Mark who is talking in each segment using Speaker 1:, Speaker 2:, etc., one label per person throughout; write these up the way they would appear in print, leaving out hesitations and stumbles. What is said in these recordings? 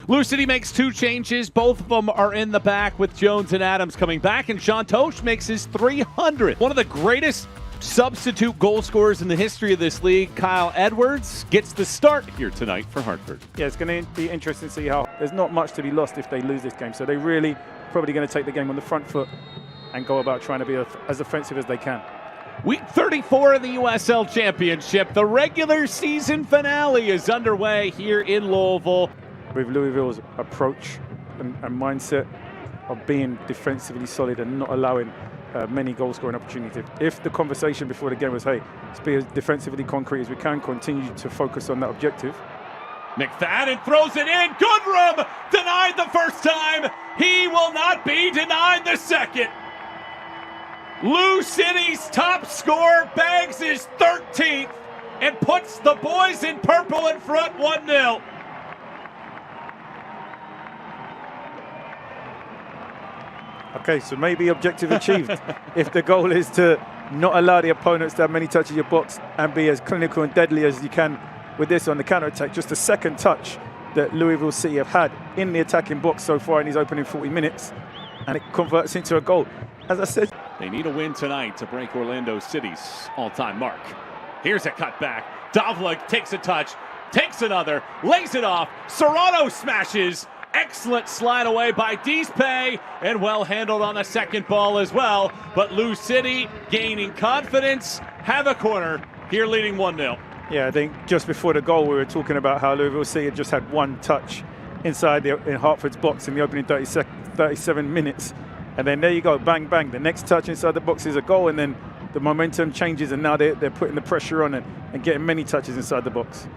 Speaker 1: Lou City makes 2 changes. Both of them are in the back with Jones and Adams coming back, and Sean Tosh makes his 300th. One of the greatest substitute goal scorers in the history of this league, Kyle Edwards, gets the start here tonight for Hartford.
Speaker 2: Yeah, it's going to be interesting to see how there's not much to be lost if they lose this game. So they really probably going to take the game on the front foot and go about trying to be as offensive as they can.
Speaker 1: Week 34 of the USL Championship. The regular season finale is underway here in Louisville.
Speaker 2: With Louisville's approach and mindset of being defensively solid and not allowing many goal-scoring opportunities. If the conversation before the game was, hey, let's be as defensively concrete as we can, continue to focus on that objective.
Speaker 1: McFadden throws it in. Goodrum denied the first time. He will not be denied the second. Lou City's top scorer bags his 13th and puts the boys in purple in front 1-0.
Speaker 2: Okay, so maybe objective achieved. If the goal is to not allow the opponents to have many touches in your box and be as clinical and deadly as you can with this on the counter-attack. Just the second touch that Louisville City have had in the attacking box so far in these opening 40 minutes, and it converts into a goal. As I said,
Speaker 1: they need a win tonight to break Orlando City's all-time mark. Here's a cutback. Davila takes a touch, takes another, lays it off. Serrano smashes. Excellent slide away by Dispe, and well handled on the second ball as well. But Lou City gaining confidence, have a corner here, leading 1-0.
Speaker 2: Yeah, I think just before the goal we were talking about how Louisville City had just had one touch inside in Hartford's box in the opening 37 minutes. And then there you go, bang, bang. The next touch inside the box is a goal, and then the momentum changes, and now they're putting the pressure on and getting many touches inside the box.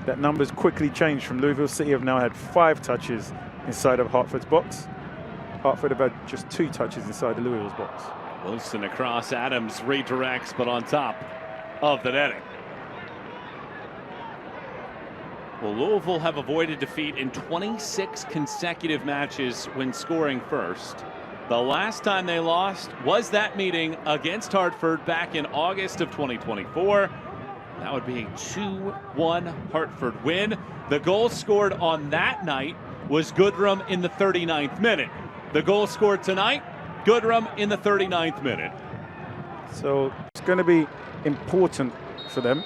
Speaker 2: That number's quickly changed from Louisville City have now had 5 touches inside of Hartford's box. Hartford have had just 2 touches inside the Louisville's box.
Speaker 1: Wilson across, Adams redirects, but on top of the netting. Well, Louisville have avoided defeat in 26 consecutive matches when scoring first. The last time they lost was that meeting against Hartford back in August of 2024. That would be a 2-1 Hartford win. The goal scored on that night was Goodrum in the 39th minute. The goal scored tonight, Goodrum in the 39th minute.
Speaker 2: So it's going to be important for them,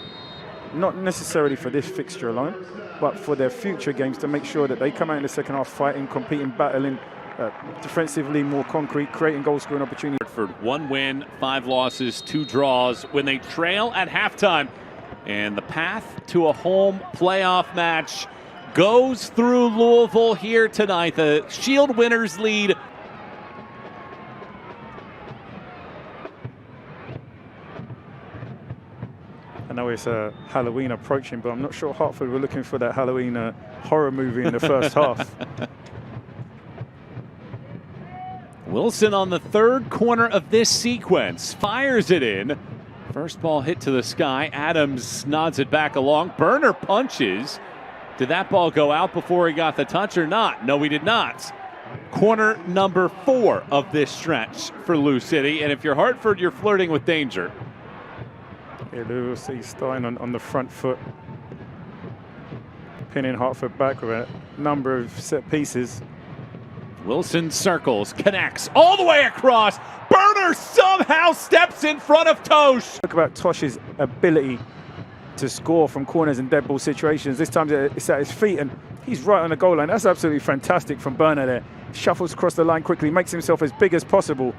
Speaker 2: not necessarily for this fixture alone, but for their future games, to make sure that they come out in the second half fighting, competing, battling, defensively more concrete, creating goal-scoring opportunities.
Speaker 1: Hartford 1 win, 5 losses, 2 draws when they trail at halftime. And the path to a home playoff match goes through Louisville here tonight. The Shield winners lead.
Speaker 2: I know it's Halloween approaching, but I'm not sure Hartford were looking for that Halloween horror movie in the first half.
Speaker 1: Wilson on the 3rd corner of this sequence fires it in. First ball hit to the sky. Adams nods it back along. Burner punches. Did that ball go out before he got the touch or not? No, he did not. Corner number 4 of this stretch for Lou City. And if you're Hartford, you're flirting with danger.
Speaker 2: Yeah, Louisville City starting on the front foot, pinning Hartford back with a number of set pieces.
Speaker 1: Wilson circles, connects all the way across. Burner somehow steps in front of Tosh.
Speaker 2: Talk about Tosh's ability to score from corners and dead ball situations. This time it's at his feet, and he's right on the goal line. That's absolutely fantastic from Burner there. Shuffles across the line quickly, makes himself as big as possible.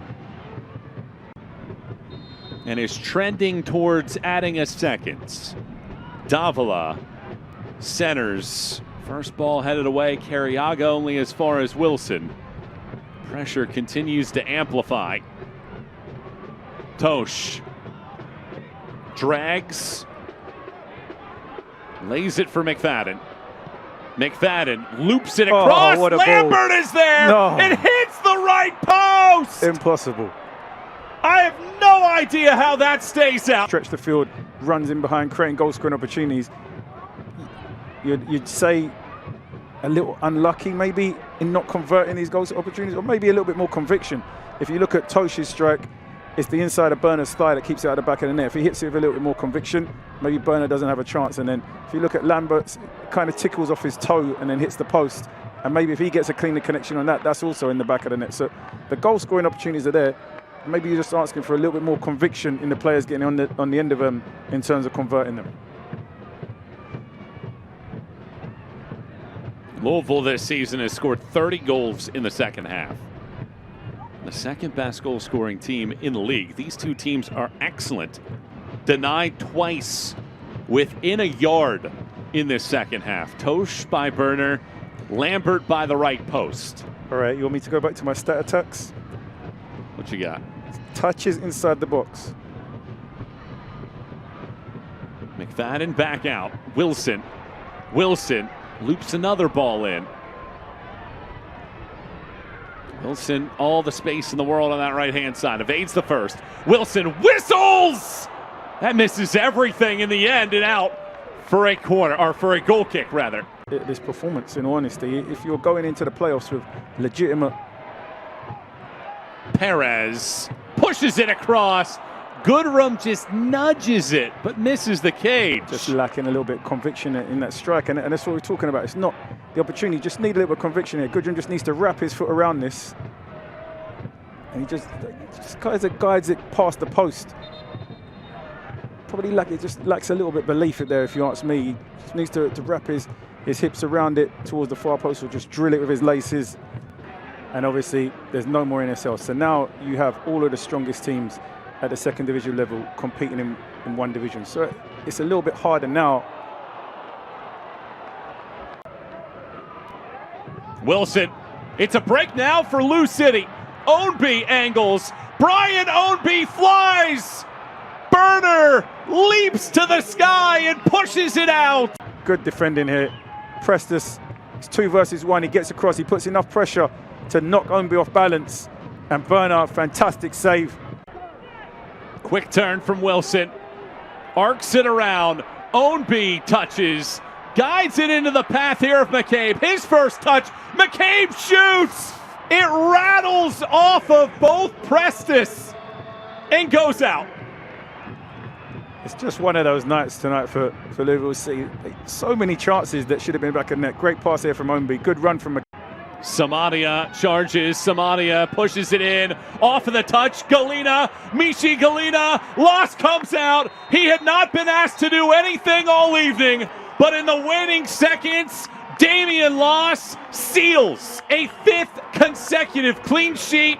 Speaker 1: And is trending towards adding a second. Davila centers. First ball headed away. Carriaga only as far as Wilson. Pressure continues to amplify. Tosh drags. Lays it for McFadden. McFadden loops it across.
Speaker 2: Oh,
Speaker 1: Lambert is there.
Speaker 2: No.
Speaker 1: It hits the right post.
Speaker 2: Impossible.
Speaker 1: I have no idea how that stays out.
Speaker 2: Stretch the field, runs in behind, creating goal scoring opportunities. You'd say a little unlucky maybe in not converting these goal opportunities, or maybe a little bit more conviction. If you look at Tosh's strike, it's the inside of Burner's thigh that keeps it out the back of the net. If he hits it with a little bit more conviction, maybe Burner doesn't have a chance. And then if you look at Lambert's, it kind of tickles off his toe and then hits the post. And maybe if he gets a cleaner connection on that, that's also in the back of the net. So the goal scoring opportunities are there. Maybe you're just asking for a little bit more conviction in the players getting on the end of them in terms of converting them.
Speaker 1: Louisville this season has scored 30 goals in the second half. The second best goal scoring team in the league. These two teams are excellent. Denied twice within a yard in this second half. Tosh by Burner, Lambert by the right post.
Speaker 2: All right, you want me to go back to my stat attacks?
Speaker 1: What you got?
Speaker 2: Touches inside the box.
Speaker 1: McFadden back out. Wilson loops another ball in. Wilson, all the space in the world on that right-hand side. Evades the first. Wilson whistles! That misses everything in the end and out for a corner, or for a goal kick, rather.
Speaker 2: This performance, in all honesty, if you're going into the playoffs with legitimate...
Speaker 1: Perez pushes it across. Goodrum just nudges it, but misses the cage.
Speaker 2: Just lacking a little bit of conviction in that strike, and that's what we're talking about. It's not the opportunity, just need a little bit of conviction here. Goodrum just needs to wrap his foot around this, and he just guides it past the post. Probably just lacks a little bit of belief there, if you ask me. He just needs to wrap his hips around it towards the far post, or just drill it with his laces. And obviously, there's no more NSL. So now you have all of the strongest teams at the second division level competing in one division. So it's a little bit harder now.
Speaker 1: Wilson, it's a break now for Lou City. Ownby angles. Brian Ownby flies. Burner leaps to the sky and pushes it out.
Speaker 2: Good defending here. Prestus, it's 2 versus 1. He gets across. He puts enough pressure to knock Ownby off balance. And Burner, fantastic save.
Speaker 1: Quick turn from Wilson. Arcs it around. Ownby touches. Guides it into the path here of McCabe. His first touch. McCabe shoots. It rattles off of both Prestus and goes out.
Speaker 2: It's just one of those nights tonight for Louisville City. So many chances that should have been back in net. Great pass here from Ownby. Good run from McCabe.
Speaker 1: Samadia charges. Samadia pushes it in. Off of the touch. Galina. Mishi Galina. Loss comes out. He had not been asked to do anything all evening. But in the waning seconds, Damian Loss seals a 5th consecutive clean sheet